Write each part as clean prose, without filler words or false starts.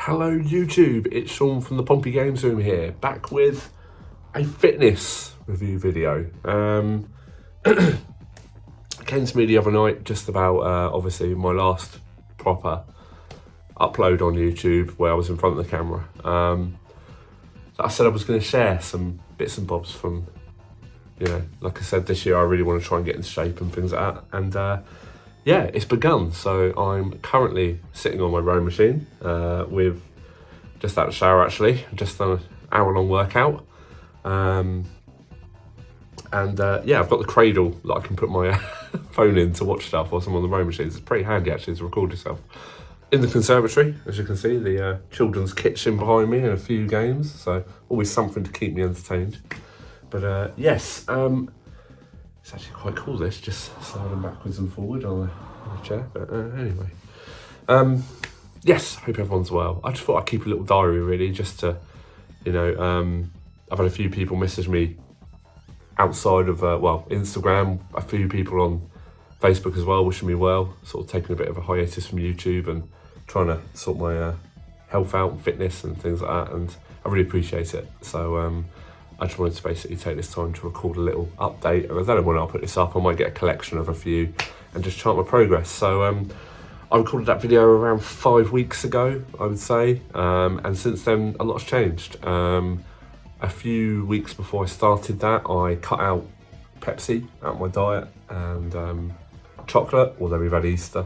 Hello YouTube, it's Sean from the Pompey Games Room here, back with a fitness review video. Came to me the other night just about obviously my last proper upload on YouTube where I was in front of the camera. I said I was going to share some bits and bobs from, like I said, this year I really want to try and get in shape and things like that. And yeah, it's begun. So I'm currently sitting on my rowing machine with just out of the shower actually, just done an hour-long workout. Yeah, I've got the cradle that I can put my phone in to watch stuff whilst I'm on the rowing machines. It's pretty handy actually to record yourself. In the conservatory, as you can see, the children's kitchen behind me and a few games, so always something to keep me entertained. But yes, it's actually quite cool this, just sliding backwards and forward on the chair, but anyway. Yes, hope everyone's well. I just thought I'd keep a little diary really, just to, I've had a few people message me outside of, Instagram, a few people on Facebook as well, wishing me well, sort of taking a bit of a hiatus from YouTube and trying to sort my health out and fitness and things like that, and I really appreciate it. So I just wanted to basically take this time to record a little update, and I don't know when I'll put this up. I might get a collection of a few and just chart my progress. So I recorded that video around 5 weeks ago, I would say, and since then a lot's changed. A few weeks before I started that, I cut out Pepsi out of my diet and chocolate, although we've had Easter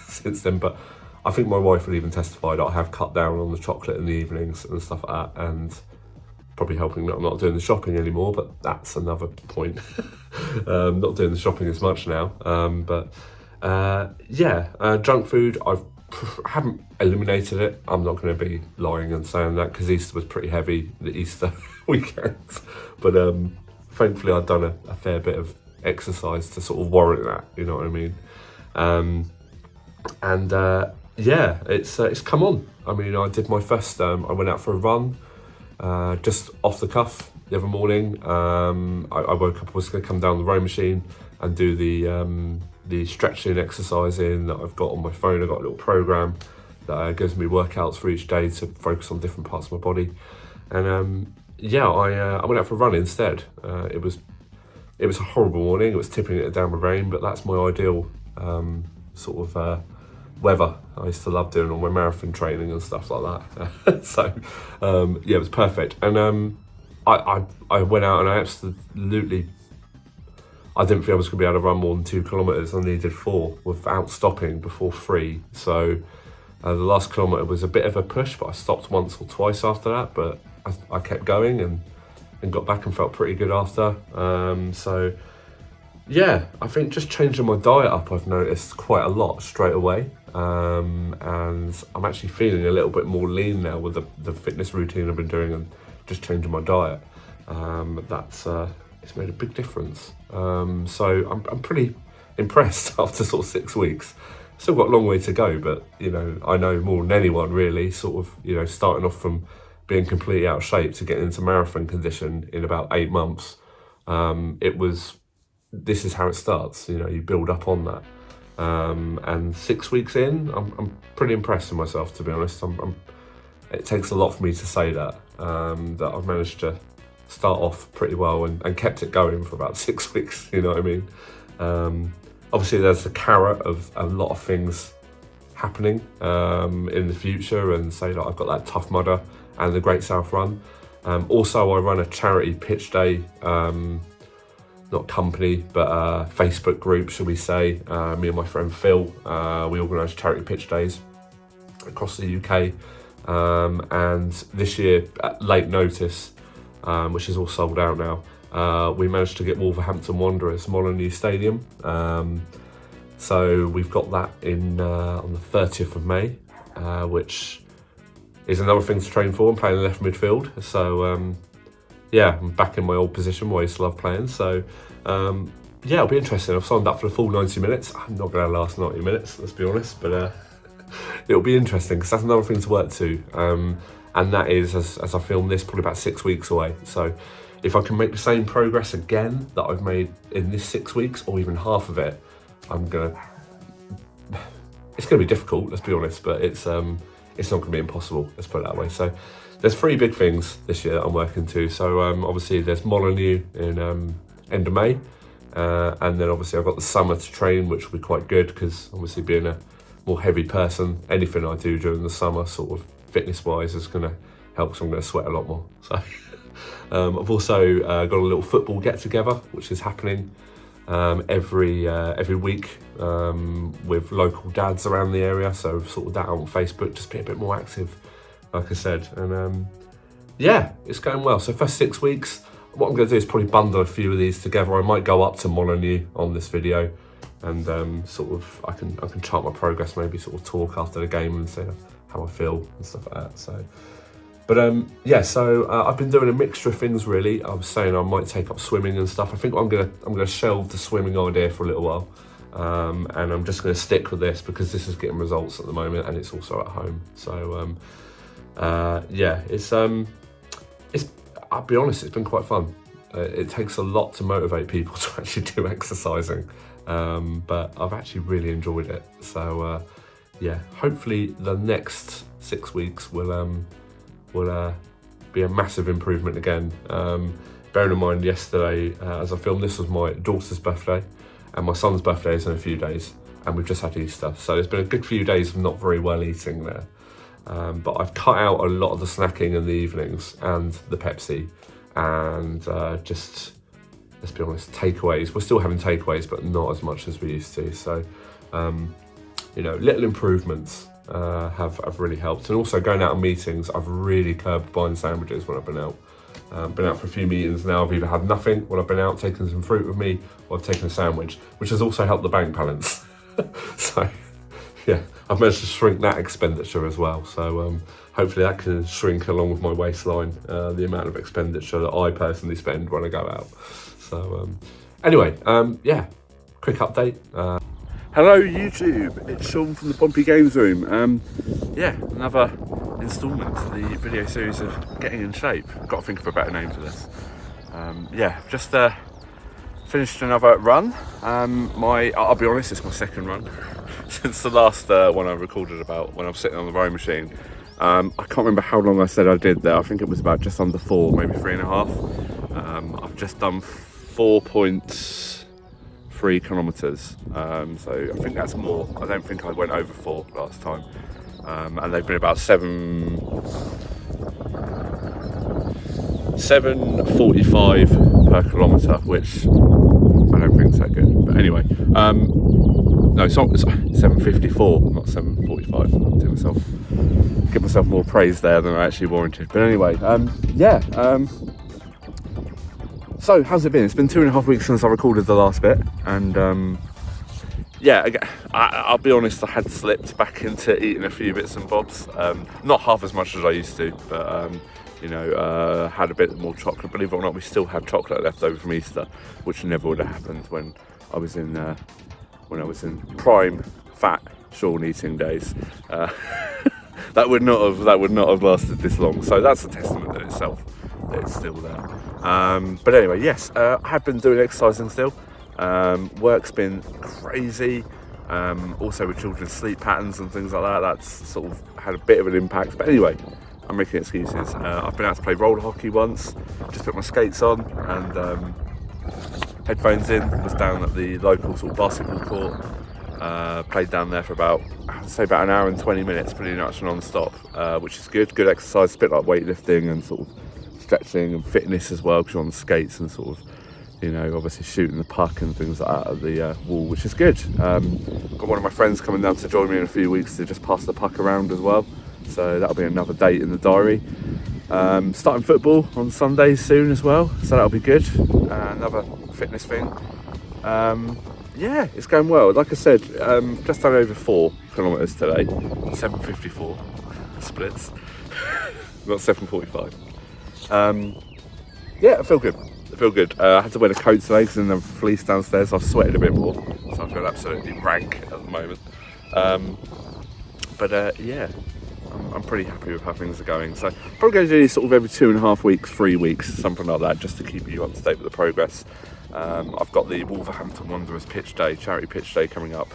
since then, but I think my wife would even testify that I have cut down on the chocolate in the evenings and stuff like that, and probably helping that I'm not doing the shopping anymore, but that's another point. Not doing the shopping as much now, junk food, I haven't eliminated it. I'm not going to be lying and saying that, because Easter was pretty heavy, the Easter weekend, but thankfully I've done a fair bit of exercise to sort of warrant that, you know what I mean? It's come on. I mean, I did my first, I went out for a run, just off the cuff the other morning. I woke up, I was going to come down the rowing machine and do the stretching exercising that I've got on my phone. I've got a little program that gives me workouts for each day to focus on different parts of my body. And I went out for a run instead. It was a horrible morning. It was tipping it down with rain, but that's my ideal weather. I used to love doing all my marathon training and stuff like that. So it was perfect. And I went out and I absolutely, I didn't think I was going to be able to run more than 2 kilometres. I needed 4 without stopping before 3. So the last kilometre was a bit of a push, but I stopped once or twice after that. But I kept going and got back and felt pretty good after. I think just changing my diet up, I've noticed quite a lot straight away. And I'm actually feeling a little bit more lean now with the fitness routine I've been doing and just changing my diet. It's made a big difference. So I'm pretty impressed after sort of 6 weeks. Still got a long way to go, but I know more than anyone really, sort of, starting off from being completely out of shape to getting into marathon condition in about 8 months. This is how it starts, you build up on that. And 6 weeks in, I'm pretty impressed with myself, to be honest. It takes a lot for me to say that I've managed to start off pretty well and kept it going for about 6 weeks, you know what I mean? Obviously there's the carrot of a lot of things happening in the future, and say that I've got that Tough Mudder and the Great South Run. Also I run a charity pitch day, not company, but Facebook group, shall we say. Me and my friend Phil, we organise charity pitch days across the UK. And this year, at late notice, which is all sold out now, we managed to get Wolverhampton Wanderers Molineux Stadium. So we've got that in on the 30th of May, which is another thing to train for. I'm playing left midfield, so I'm back in my old position where I used to love playing. So it'll be interesting. I've signed up for the full 90 minutes. I'm not going to last 90 minutes, let's be honest, but it'll be interesting because that's another thing to work to. And that is, as I film this, probably about 6 weeks away. So if I can make the same progress again that I've made in this 6 weeks, or even half of it, it's going to be difficult, let's be honest, but it's it's not going to be impossible, let's put it that way. So there's 3 big things this year that I'm working to. So obviously there's Molyneux in end of May, and then obviously I've got the summer to train, which will be quite good, because obviously being a more heavy person, anything I do during the summer sort of fitness wise is going to help, so I'm going to sweat a lot more. So I've also got a little football get together which is happening every week with local dads around the area, so I've sorted that out on Facebook, just be a bit more active, like I said. And yeah, it's going well. So first 6 weeks, what I'm going to do is probably bundle a few of these together. I might go up to Molyneux on this video, and sort of I can chart my progress, maybe sort of talk after the game and say how I feel and stuff like that. So, but yeah, so I've been doing a mixture of things really. I was saying I might take up swimming and stuff. I think I'm gonna shelve the swimming idea for a little while, and I'm just gonna stick with this because this is getting results at the moment, and it's also at home. So yeah, it's I'll be honest, it's been quite fun. It takes a lot to motivate people to actually do exercising, but I've actually really enjoyed it. So yeah, hopefully the next 6 weeks will be a massive improvement again. Bearing in mind yesterday, as I filmed, this was my daughter's birthday, and my son's birthday is in a few days, and we've just had Easter. So there's been a good few days of not very well eating there. But I've cut out a lot of the snacking in the evenings and the Pepsi, and just, let's be honest, takeaways. We're still having takeaways, but not as much as we used to. So, you know, little improvements have really helped. And also going out on meetings, I've really curbed buying sandwiches when I've been out. Been out for a few meetings now, I've either had nothing when I've been out, taken some fruit with me, or I've taken a sandwich, which has also helped the bank balance. So, yeah, I've managed to shrink that expenditure as well. So hopefully that can shrink along with my waistline, the amount of expenditure that I personally spend when I go out. So anyway, yeah, quick update. Hello YouTube, it's Sean from the Pompey Games Room. Yeah, another instalment to the video series of getting in shape. I've got to think of a better name for this. Yeah, just finished another run. I'll be honest, it's my second run since the last one I recorded about when I was sitting on the rowing machine. I can't remember how long I said I did there. I think it was about just under 4, maybe 3.5. I've just done 4.3 kilometres, so I think that's more. I don't think I went over 4 last time, and they've been about 7:45 per kilometre, which I don't think is that good. But anyway, no, it's 7:54, not 7:45. Give myself more praise there than I actually warranted. But anyway, yeah. So how's it been? It's been 2.5 weeks since I recorded the last bit, and yeah, I'll be honest, I had slipped back into eating a few bits and bobs. Not half as much as I used to, but you know, had a bit more chocolate. Believe it or not, we still have chocolate left over from Easter, which never would have happened when I was in prime fat Sean eating days. That would not have lasted this long. So that's a testament in itself that it's still there. But anyway, yes, I have been doing exercising still. Work's been crazy. Also with children's sleep patterns and things like that, that's sort of had a bit of an impact. But anyway, I'm making excuses. I've been out to play roller hockey once, just put my skates on and headphones in, was down at the local sort of basketball court, played down there for about an hour and 20 minutes, pretty much non-stop, which is good exercise, a bit like weightlifting and sort of stretching and fitness as well, because you're on the skates and sort of, you know, obviously shooting the puck and things like that at the wall, which is good. Got one of my friends coming down to join me in a few weeks to just pass the puck around as well, so that'll be another date in the diary. Starting football on Sundays soon as well, so that'll be good. Another fitness thing. Yeah, it's going well. Like I said, just done over 4 kilometres today, 7:54 splits, not 7:45. Yeah, I feel good. I had to wear the coat today because in the fleece downstairs I've sweated a bit more, so I feel absolutely rank at the moment. But yeah, I'm pretty happy with how things are going. So probably going to do sort of every 2.5 weeks, 3 weeks, something like that, just to keep you up to date with the progress. I've got the Wolverhampton Wanderers charity pitch day coming up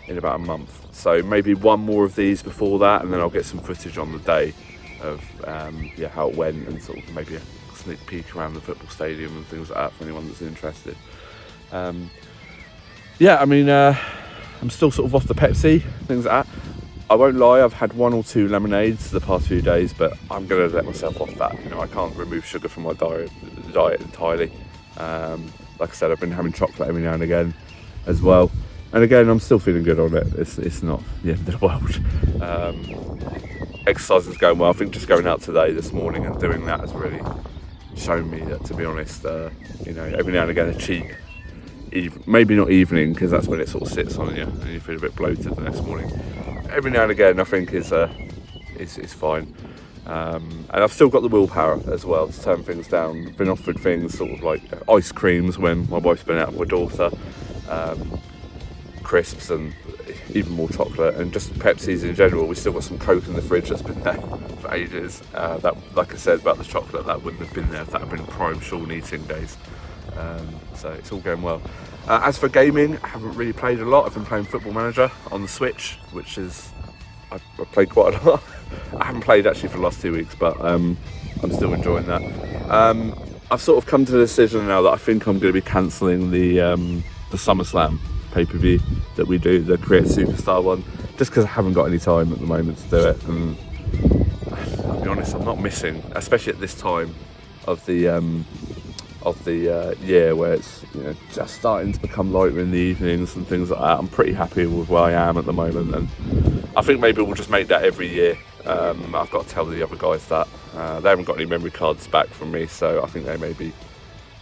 in about a month. So maybe one more of these before that, and then I'll get some footage on the day of how it went, and sort of maybe a sneak peek around the football stadium and things like that for anyone that's interested. I'm still sort of off the Pepsi, things like that. I won't lie, I've had 1 or 2 lemonades the past few days, but I'm going to let myself off that. I can't remove sugar from my diet entirely. Like I said, I've been having chocolate every now and again as well. And again, I'm still feeling good on it. It's not the end of the world. Exercise is going well. I think just going out today, this morning, and doing that has really shown me that, to be honest, every now and again a cheap, maybe not evening, because that's when it sort of sits on you and you feel a bit bloated the next morning. Every now and again, I think is fine. And I've still got the willpower as well to turn things down. I've been offered things sort of like ice creams when my wife's been out with my daughter, crisps, and even more chocolate, and just Pepsis in general. We've still got some Coke in the fridge that's been there for ages. That, like I said about the chocolate, that wouldn't have been there if that had been prime Sean eating days. So it's all going well. As for gaming, I haven't really played a lot. I've been playing Football Manager on the Switch, which is I've played quite a lot. I haven't played actually for the last 2 weeks, but I'm still enjoying that. I've sort of come to the decision now that I think I'm going to be cancelling the SummerSlam pay-per-view that we do, the Create Superstar one, just because I haven't got any time at the moment to do it. And I'll be honest, I'm not missing, especially at this time of the year where it's just starting to become lighter in the evenings and things like that. I'm pretty happy with where I am at the moment, and I think maybe we'll just make that every year. I've got to tell the other guys that they haven't got any memory cards back from me, so I think they maybe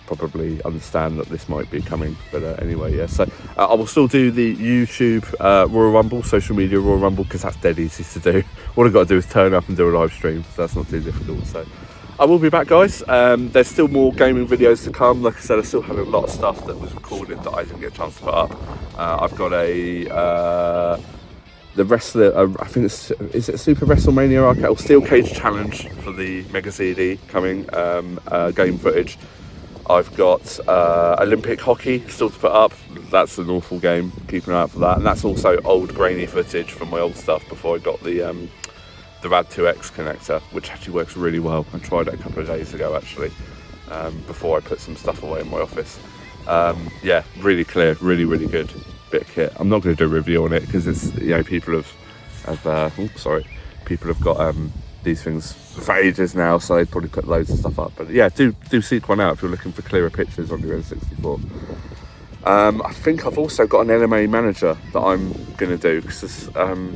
probably understand that this might be coming. But anyway, yeah, so I will still do the YouTube Royal Rumble, social media Royal Rumble, because that's dead easy to do. All I've got to do is turn up and do a live stream, so that's not too difficult. So I will be back, guys. There's still more gaming videos to come. Like I said, I still have a lot of stuff that was recorded that I didn't get a chance to put up. I've got the wrestler, I think is it Super WrestleMania Arcade or Steel Cage Challenge for the Mega CD coming, game footage. I've got Olympic hockey still to put up. That's an awful game, keeping an eye out for that. And that's also old grainy footage from my old stuff before I got the Rad2X connector, which actually works really well. I tried it a couple of days ago actually, before I put some stuff away in my office. Yeah, really clear, really, really good bit of kit. I'm not going to do a review on it because it's, people have got these things for ages now, so they've probably put loads of stuff up. But yeah, do seek one out if you're looking for clearer pictures on your N64. I think I've also got an LMA manager that I'm going to do, because I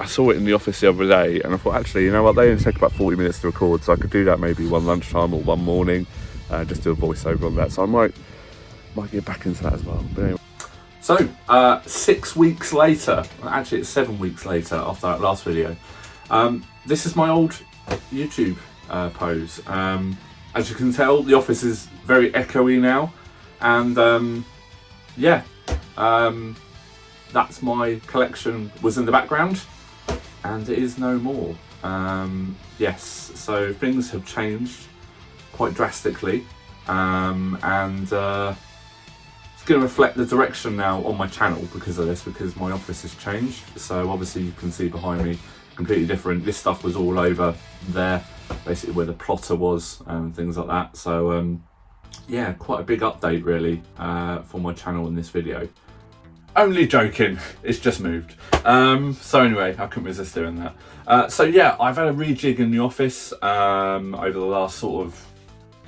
saw it in the office the other day and I thought, actually, you know what, they only take about 40 minutes to record, so I could do that maybe one lunchtime or one morning, just do a voiceover on that. So I might get back into that as well. But anyway. So 6 weeks later, actually it's 7 weeks later after that last video, this is my old YouTube pose. As you can tell, the office is very echoey now, and that's my collection was in the background, and it is no more. Yes, so things have changed quite drastically, and it's going to reflect the direction now on my channel because of this, because my office has changed. So obviously you can see behind me, completely different. This stuff was all over there, basically where the plotter was and things like that. So yeah, quite a big update really for my channel in this video. Only joking, it's just moved. So anyway, I couldn't resist doing that. So yeah, I've had a rejig in the office over the last sort of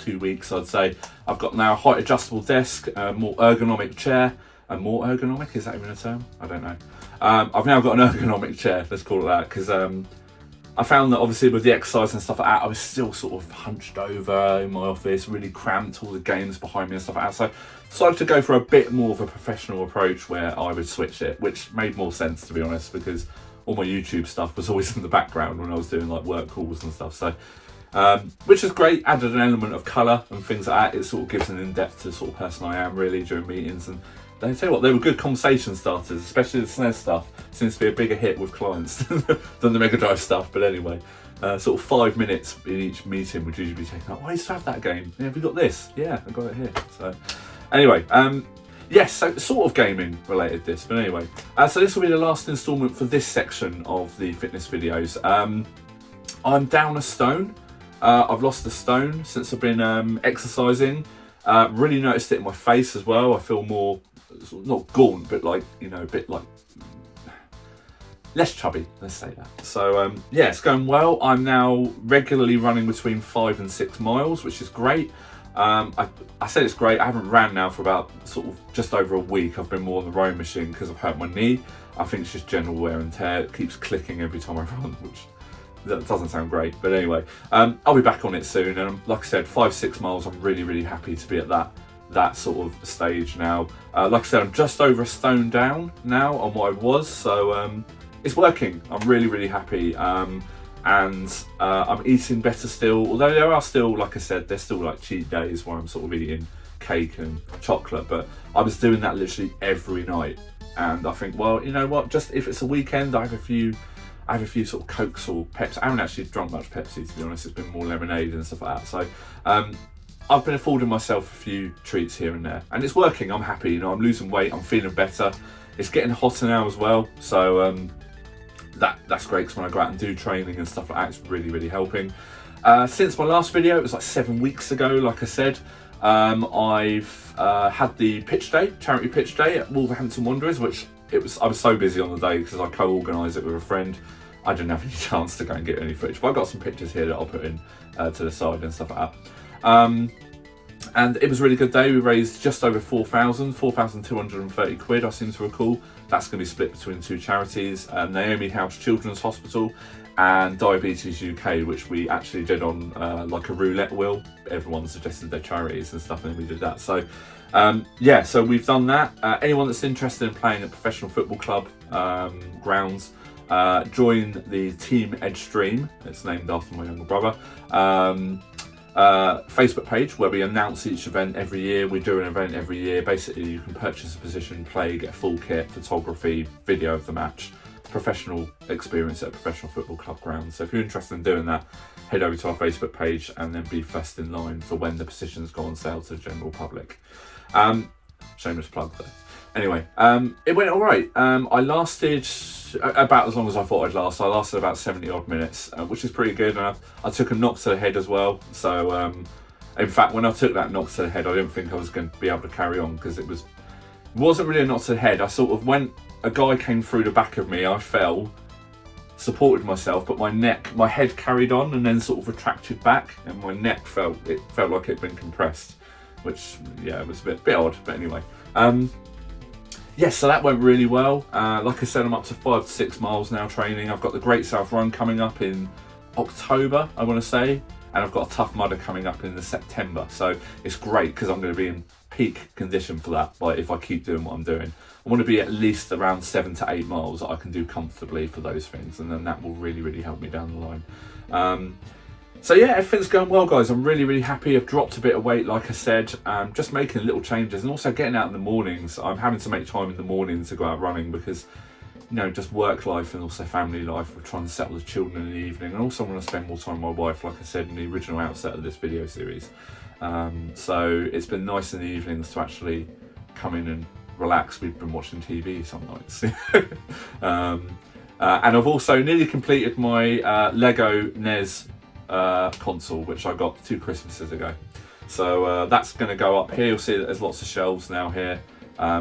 2 weeks, I'd say. I've got now a height adjustable desk, a more ergonomic chair. More ergonomic, is that even a term? I don't know. I've now got an ergonomic chair, let's call it that, because I found that obviously with the exercise and stuff like that, I was still sort of hunched over in my office, really cramped, all the games behind me and stuff like that. So I decided to go for a bit more of a professional approach where I would switch it, which made more sense, to be honest, because all my YouTube stuff was always in the background when I was doing like work calls and stuff. So which is great, added an element of colour and things like that. It sort of gives an in-depth to the sort of person I am really during meetings. And I tell you what, they were good conversation starters, especially the SNES stuff. Seems to be a bigger hit with clients than the Mega Drive stuff. But anyway, sort of 5 minutes in each meeting would usually be taken up. Oh, I used to have that game. Yeah, have you got this? Yeah, I got it here. So anyway, Yes, so sort of gaming related this, but anyway. So this will be the last instalment for this section of the fitness videos. I'm down a stone. I've lost a stone since I've been exercising. Really noticed it in my face as well. I feel more, not gaunt, but like, you know, a bit like less chubby, let's say that. So yeah, it's going well. I'm now regularly running between 5 and 6 miles, which is great. I said it's great. I haven't ran now for about sort of just over a week. I've been more on the rowing machine because I've hurt my knee. I think it's just general wear and tear. It keeps clicking every time I run, which that doesn't sound great. But anyway, I'll be back on it soon. And like I said, 5-6 miles. I'm really, really happy to be at that sort of stage now. Like I said, I'm just over a stone down now on what I was. So it's working. I'm really, really happy. And I'm eating better still, although there are still, like I said, there's still like cheat days where I'm sort of eating cake and chocolate, but I was doing that literally every night. And I think, well, you know what, just if it's a weekend, I have a few sort of Cokes or Pepsi. I haven't actually drunk much Pepsi, to be honest. It's been more lemonade and stuff like that. So I've been affording myself a few treats here and there, and it's working. I'm happy, you know, I'm losing weight, I'm feeling better. It's getting hotter now as well, so that's great, because when I go out and do training and stuff like that, it's really, really helping. Since my last video, it was like 7 weeks ago, like I said, I've had the pitch day, charity pitch day at Wolverhampton Wanderers, which I was so busy on the day because I co-organised it with a friend. I didn't have any chance to go and get any footage, but I got some pictures here that I'll put in to the side and stuff like that. And it was a really good day. We raised just over 4,230 quid, I seem to recall. That's going to be split between 2 charities, Naomi House Children's Hospital and Diabetes UK, which we actually did on like a roulette wheel. Everyone suggested their charities and stuff, and then we did that. So yeah, so we've done that. Anyone that's interested in playing at professional football club grounds, join the Team Edgestream. It's named after my younger brother. Facebook page where we announce each event every year. We do an event every year. Basically, you can purchase a position, play, get a full kit, photography, video of the match, professional experience at a professional football club ground. So if you're interested in doing that, head over to our Facebook page and then be first in line for when the positions go on sale to the general public. Shameless plug though. Anyway, it went all right. I lasted about as long as I thought I'd last. I lasted about 70 odd minutes, which is pretty good. And I took a knock to the head as well. So in fact, when I took that knock to the head, I didn't think I was going to be able to carry on, because it wasn't really a knock to the head. I sort of went, a guy came through the back of me, I fell, supported myself, but my head carried on and then sort of retracted back, and my neck felt like it'd been compressed, which, yeah, it was a bit odd, but anyway. Yes, so that went really well. Like I said, I'm up to 5 to 6 miles now training. I've got the Great South Run coming up in October, I want to say, and I've got a Tough Mudder coming up in the September. So it's great because I'm going to be in peak condition for that. But if I keep doing what I'm doing, I want to be at least around 7 to 8 miles that I can do comfortably for those things, and then that will really, really help me down the line. So yeah, everything's going well, guys. I'm really, really happy. I've dropped a bit of weight, like I said, just making little changes, and also getting out in the mornings. I'm having to make time in the morning to go out running because, you know, just work life and also family life. We're trying to settle the children in the evening, and also want to spend more time with my wife, like I said in the original outset of this video series. So it's been nice in the evenings to actually come in and relax. We've been watching TV some nights. And I've also nearly completed my Lego NES console, which I got 2 Christmases ago. So that's going to go up here. You'll see that there's lots of shelves now here,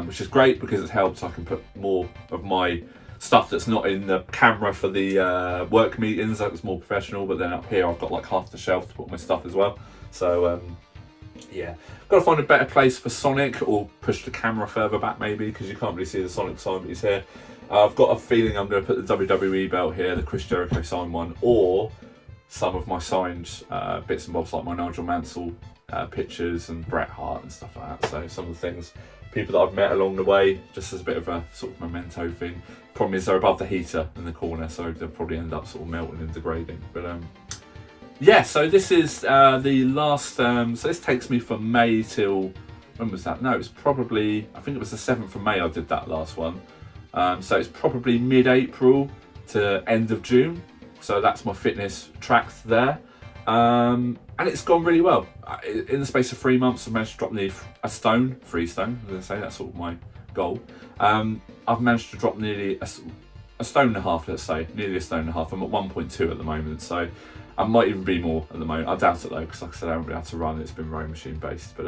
which is great because it helps. I can put more of my stuff that's not in the camera for the work meetings. That was more professional, but then up here I've got like half the shelf to put my stuff as well. So yeah, got to find a better place for Sonic, or push the camera further back maybe, because you can't really see the Sonic sign, but he's here. I've got a feeling I'm going to put the WWE belt here, the Chris Jericho signed one, or some of my signed bits and bobs, like my Nigel Mansell pictures and Bret Hart and stuff like that. So some of the things, people that I've met along the way, just as a bit of a sort of memento thing. Problem is they're above the heater in the corner, so they'll probably end up sort of melting and degrading. But yeah, so this is the last, so this takes me from May till, when was that? No, it was probably, I think it was the 7th of May I did that last one. So it's probably mid-April to end of June. So that's my fitness tracks there. and it's gone really well. In the space of 3 months, I've managed to drop nearly 3 stone. I'm going to say that's sort of my goal. I've managed to drop nearly a stone and a half, let's say, nearly a stone and a half. I'm at 1.2 at the moment, so I might even be more at the moment. I doubt it though, because like I said, I haven't been able to run. It's been rowing machine based, but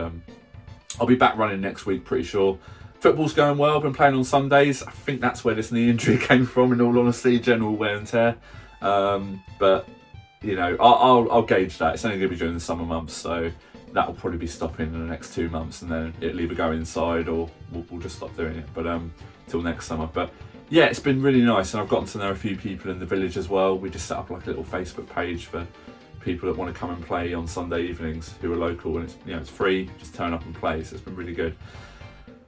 I'll be back running next week, pretty sure. Football's going well. I've been playing on Sundays. I think that's where this knee injury came from, in all honesty, general wear and tear. But you know, I'll gauge that. It's only going to be during the summer months, so that'll probably be stopping in the next 2 months, and then it'll either go inside or we'll just stop doing it. But till next summer. But yeah, it's been really nice, and I've gotten to know a few people in the village as well. We just set up like a little Facebook page for people that want to come and play on Sunday evenings who are local, and it's, you know, it's free. Just turn up and play. So it's been really good.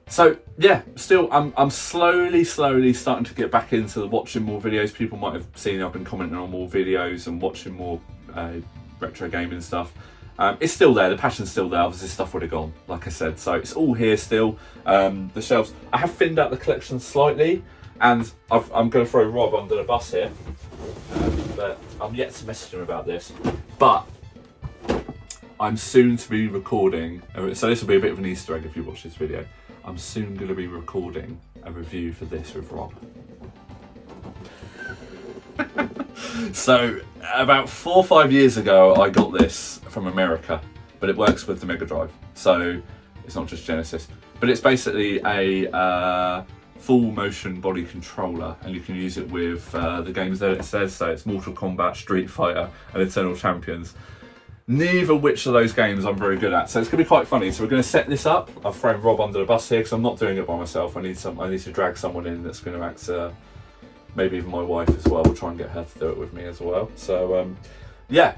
So yeah, still I'm slowly starting to get back into watching more videos. People might have seen I've been commenting on more videos and watching more retro gaming stuff. It's still there, the passion's still there. Obviously stuff would have gone, like I said, so it's all here still. The shelves, I have thinned out the collection slightly, and I'm going to throw Rob under the bus here, but I'm yet to message him about this. But I'm soon to be recording, so this will be a bit of an Easter egg if you watch this video. I'm soon going to be recording a review for this with Rob. So about 4 or 5 years ago, I got this from America, but it works with the Mega Drive, so it's not just Genesis. But it's basically a full motion body controller, and you can use it with the games that it says. So it's Mortal Kombat, Street Fighter, and Eternal Champions. Neither which of those games I'm very good at, so it's going to be quite funny. So we're going to set this up. I've thrown Rob under the bus here because I'm not doing it by myself. I need to drag someone in that's going to act, maybe even my wife as well. We'll try and get her to do it with me as well. So yeah,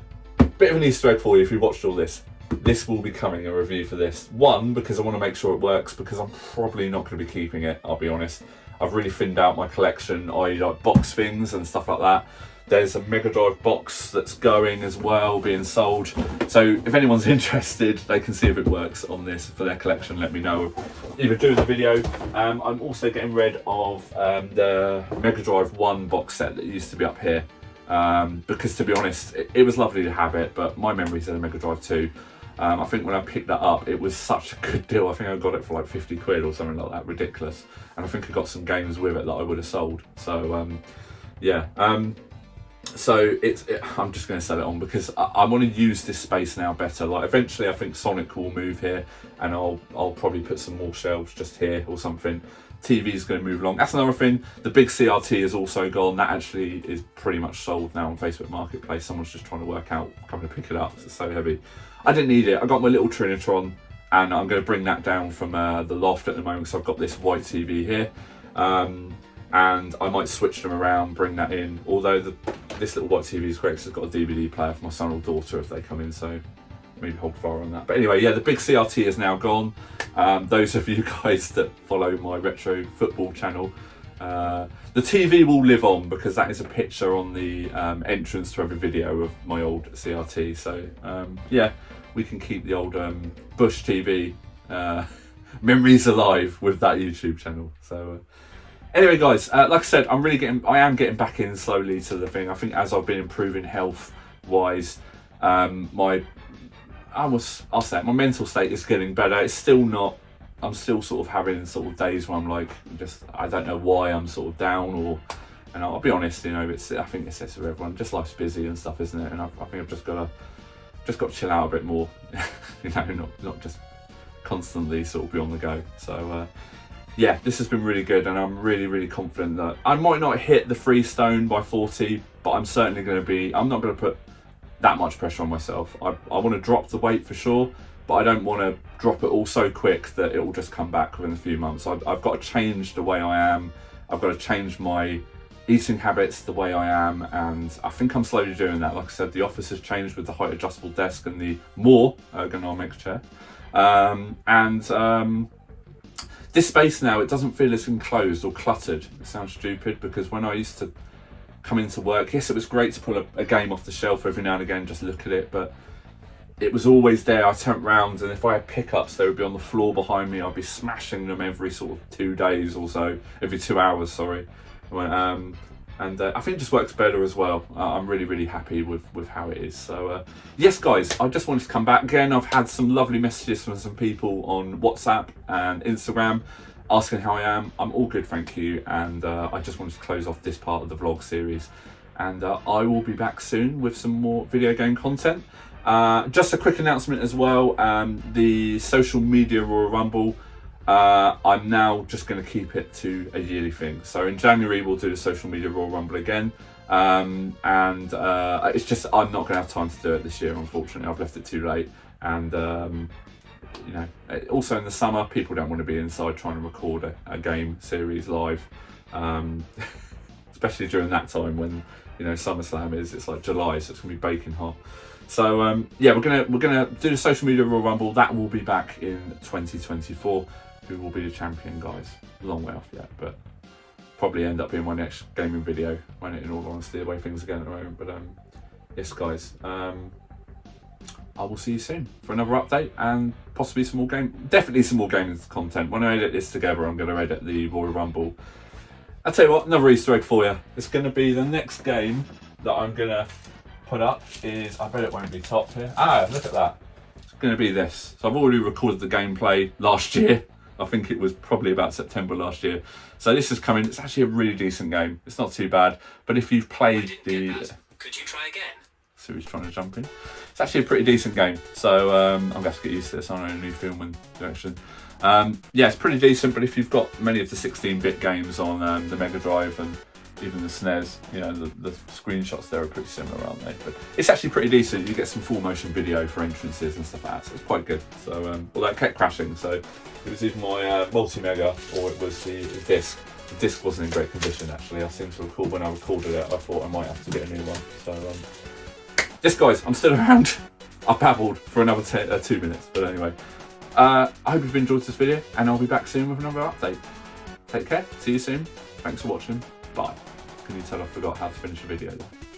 bit of an Easter egg for you if you watched all this. This will be coming, a review for this. One, because I want to make sure it works, because I'm probably not going to be keeping it, I'll be honest. I've really thinned out my collection, i.e. like box things and stuff like that. There's a Mega Drive box that's going as well, being sold. So if anyone's interested, they can see if it works on this for their collection. Let me know. Either do the video. I'm also getting rid of the Mega Drive 1 box set that used to be up here. Because to be honest, it was lovely to have it, but my memories of the Mega Drive 2. I think when I picked that up, it was such a good deal. I think I got it for like 50 quid or something like that, ridiculous. And I think I got some games with it that I would have sold. So yeah. So I'm just going to sell it on because I want to use this space now better. Like eventually, I think Sonic will move here, and I'll probably put some more shelves just here or something. TV is going to move along. That's another thing. The big CRT is also gone. That actually is pretty much sold now on Facebook Marketplace. Someone's just trying to work out coming to pick it up. It's so heavy. I didn't need it. I got my little Trinitron, and I'm going to bring that down from the loft at the moment. So I've got this white TV here. And I might switch them around, bring that in. Although this little white TV is great because it's got a DVD player for my son or daughter if they come in, so maybe hold fire on that. But anyway, yeah, the big CRT is now gone. Those of you guys that follow my retro football channel, the TV will live on because that is a picture on the entrance to every video of my old CRT. So yeah, we can keep the old Bush TV memories alive with that YouTube channel. So. Anyway, guys, like I said, I am getting back in slowly to the thing. I think as I've been improving health-wise, my mental state is getting better. It's still not. I'm still sort of having sort of days where I'm like, I don't know why I'm sort of down, and I'll be honest, you know, I think it's this with everyone. Just life's busy and stuff, isn't it? And I think I've just got to chill out a bit more, you know, not just constantly sort of be on the go. So. Yeah, this has been really good, and I'm really confident that I might not hit the 3 stone by 40, but I'm certainly going to be. I'm not going to put that much pressure on myself. I want to drop the weight for sure, but I don't want to drop it all so quick that it will just come back within a few months. I've got to change the way I am. I've got to change my eating habits the way I am, and I think I'm slowly doing that. Like I said, the office has changed with the height adjustable desk and the more ergonomic chair, this space now, it doesn't feel as enclosed or cluttered. It sounds stupid because when I used to come into work, yes, it was great to pull a game off the shelf every now and again, just look at it, but it was always there. I turned round, and if I had pickups, they would be on the floor behind me. I'd be smashing them every sort of 2 days or so, every 2 hours, sorry. And I think it just works better as well. I'm really happy with how it is. So yes guys, I just wanted to come back again. I've had some lovely messages from some people on WhatsApp and Instagram asking how I am. I'm all good, thank you. And I just wanted to close off this part of the vlog series. And I will be back soon with some more video game content. Just a quick announcement as well. The social media Royal Rumble, I'm now just going to keep it to a yearly thing. So in January we'll do the social media Royal Rumble again, and it's just I'm not going to have time to do it this year, unfortunately. I've left it too late, and you know, also in the summer people don't want to be inside trying to record a game series live, especially during that time when, you know, SummerSlam it's like July, so it's going to be baking hot. So yeah, we're gonna do the social media Royal Rumble. That will be back in 2024. Who will be the champion, guys? Long way off yet, but probably end up being my next gaming video, won't it, in all honesty, the way things are going at the moment. But yes guys, I will see you soon for another update and possibly some more definitely some more gaming content. When I edit this together, I'm going to edit the Royal Rumble. I'll tell you what, another Easter egg for you. It's going to be the next game that I'm going to put up is, I bet it won't be top here. Ah, look at that. It's going to be this. So I've already recorded the gameplay last year. I think it was probably about September last year. So this is coming. It's actually a really decent game. It's not too bad. But if you've played the... Could you try again? So he's trying to jump in. It's actually a pretty decent game. So I'm going to have to get used to this. I'm on a new film and direction. Yeah, it's pretty decent. But if you've got many of the 16-bit games on the Mega Drive and even the SNES, you know, the screenshots there are pretty similar, aren't they? But it's actually pretty decent. You get some full motion video for entrances and stuff like that, so it's quite good. So, although it kept crashing, so it was either my multi-mega or it was the disc. The disc wasn't in great condition, actually. I seem to recall when I recorded it, I thought I might have to get a new one. So, yes guys, I'm still around. I've babbled for another 2 minutes, but anyway. I hope you've enjoyed this video, and I'll be back soon with another update. Take care, see you soon. Thanks for watching. Bye. Can you tell I forgot how to finish a video there?